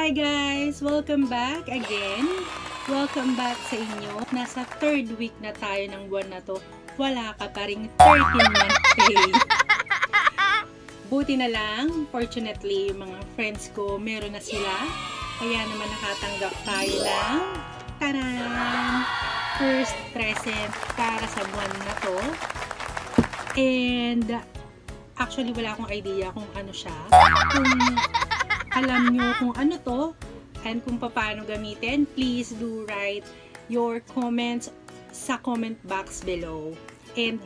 Hi guys! Welcome back again. Welcome back sa inyo. Nasa third week na tayo ng buwan na to. Wala ka pa ring 13-month pay. Buti na lang, fortunately, yung mga friends ko, meron na sila. Kaya naman nakatanggap tayo ng taran! First present para sa buwan na to. And actually, wala akong idea kung ano siya. Kung alam nyo kung ano to and kung paano gamitin, please do write your comments sa comment box below. And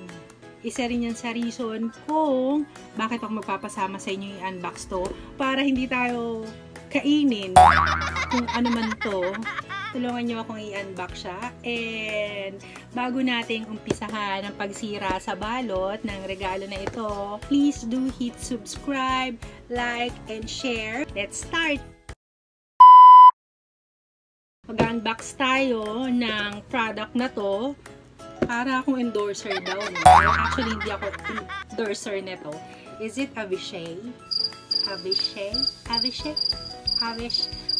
isa rin yan sa reason kung bakit ako magpapasama sa inyo i-unbox to, para hindi tayo kainin kung ano man to. Tulungan nyo akong i-unbox siya. And bago nating umpisahan ang pagsira sa balot ng regalo na ito, please do hit subscribe, like, and share. Let's start! Mag-unbox tayo ng product na to. Para akong endorser daw. No? Actually, hindi ako endorser nito. Is it Avicii? Avicii?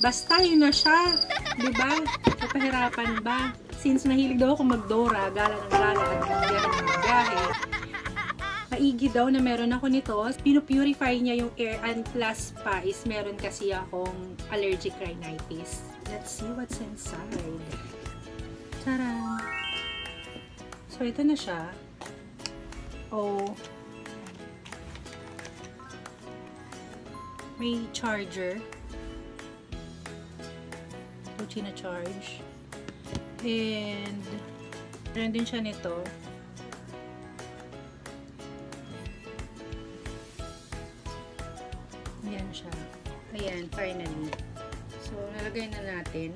Basta yun na siya. Diba? Kapahirapan ba? Since nahilig daw ako mag-Dora, gala ng gala at biyahe ng biyahe, maigi daw na meron ako nito. Pinupurify niya yung air, and plus pa is meron kasi akong allergic rhinitis. Let's see what's inside. Tara! So, ito na siya. Oh. May charger. Na charge. And meron din siya nito. Ayan siya. Ayan, finally. So, nalagay na natin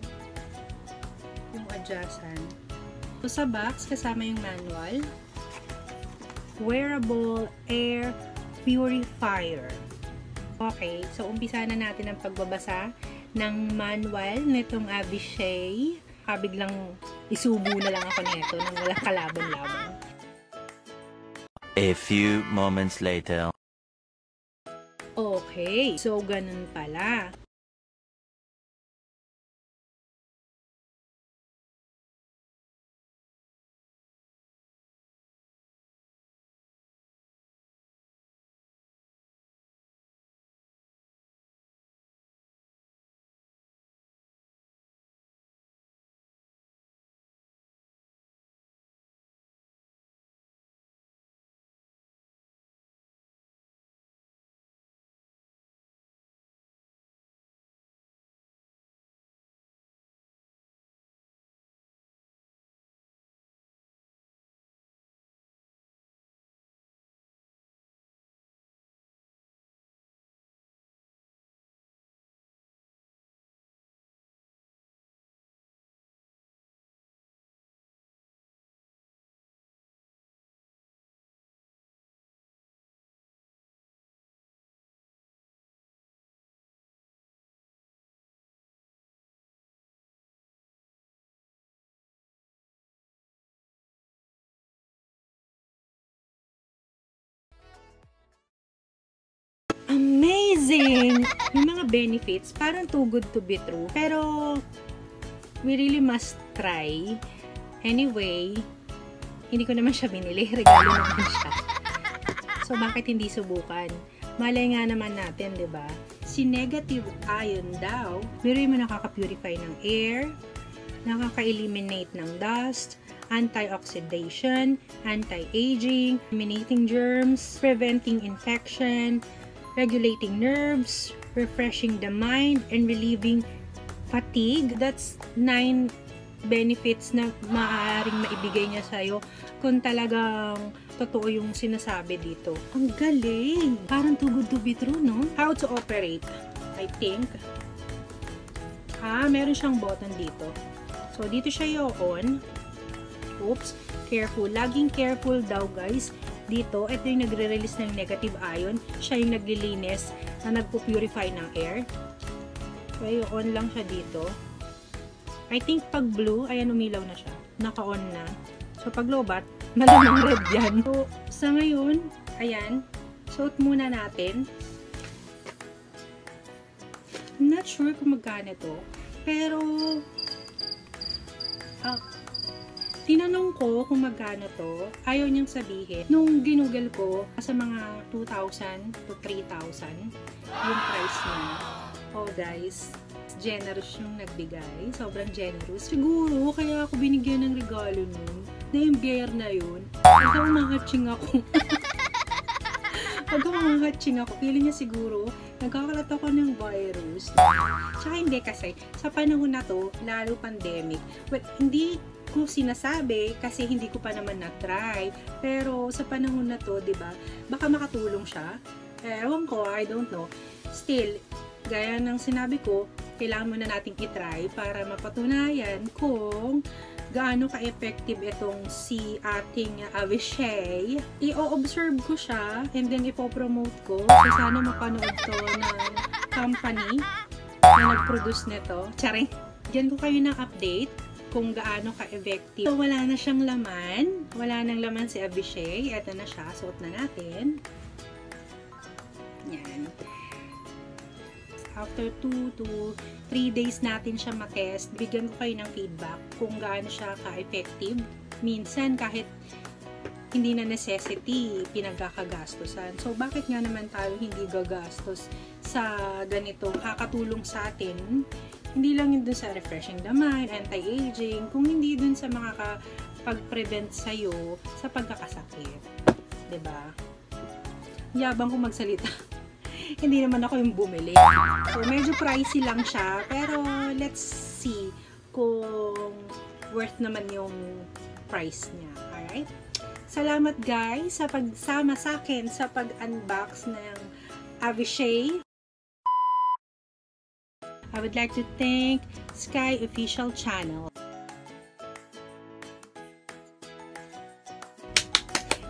yung adjustan. So, sa box, kasama yung manual. Wearable air purifier. Okay, so umpisa na natin ang pagbabasa ng manual nitong Avicii. Biglang isubo na lang ako nito nang wala kalaban-laban. A few moments later. Okay, so ganun pala. Amazing! Yung mga benefits, parang too good to be true. Pero, we really must try. Anyway, hindi ko naman siya binili. Regalo naman siya. So, bakit hindi subukan? Malay nga naman natin, diba? Si negative ion daw, pero mo nakaka-purify ng air, nakaka-eliminate ng dust, anti-oxidation, anti-aging, eliminating germs, preventing infection, regulating nerves, refreshing the mind, and relieving fatigue. That's 9 benefits na maaaring maibigay niya sa'yo kung talagang totoo yung sinasabi dito. Ang galing! Parang too good to be true, no? How to operate? I think. Meron siyang button dito. So, dito siya i-on. Oops. Careful. Laging careful daw, guys. Dito, ito yung nagre-release ng negative ion. Siya yung naglilinis na nagpo-purify ng air. So, i-on lang siya dito. I think pag blue, ayan, umilaw na siya. Naka-on na. So, pag lobat, malamang red yan. So, sa ngayon, ayan, suot muna natin. I'm not sure kung magkano to. Pero, tinanong ko kung magkano to. Ayaw niyang sabihin. Nung ginugol ko, sa mga 2,000 to 3,000 yung price niya. Oh guys, generous yung nagbigay. Sobrang generous. Siguro, kaya ako binigyan ng regalo nun. Na-imbiyer na yun. Pagka umahatching ako. Feeling niya siguro, nagkakalat ako ng virus. Tsaka hindi kasi, sa panahon na to, lalo pandemic. Well, hindi ko sinasabi kasi hindi ko pa naman na-try. Pero sa panahon na to, diba, baka makatulong siya. Ewan ko, I don't know. Still, gaya ng sinabi ko, kailangan muna nating itry para mapatunayan kung gaano ka-effective itong si ating Avicii. I-observe ko siya and then ipopromote ko. So, sana mapanood to ng company na nag-produce nito. Charing! Diyan ko kayo ng update kung gaano ka-effective. So, wala na siyang laman. Wala nang laman si Avicii. Ito na siya. Suot na natin. Yan. After 2 to 3 days natin siya matest, bigyan ko kayo ng feedback kung gaano siya ka-effective. Minsan, kahit hindi na necessity, pinagkakagastusan. So, bakit nga naman tayo hindi gagastos sa ganito? Kakatulong sa atin. Hindi lang yun dun sa refreshing the mind, anti-aging, kung hindi dun sa makakapag-prevent sa'yo sa pagkakasakit. Diba? Yabang ko magsalita. Hindi naman ako yung bumili. So, medyo pricey lang siya. Pero, let's see kung worth naman yung price niya. Alright? Salamat guys sa pagsama sa akin sa pag-unbox ng Avicii. I would like to thank Sky Official Channel.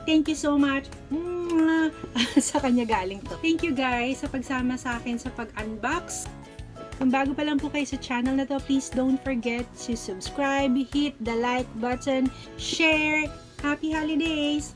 Thank you so much. Sa kanya galing to. Thank you guys sa pagsama sa akin sa pag-unbox. Kung bago pa lang po kayo sa channel na to, please don't forget to subscribe, hit the like button, share. Happy holidays!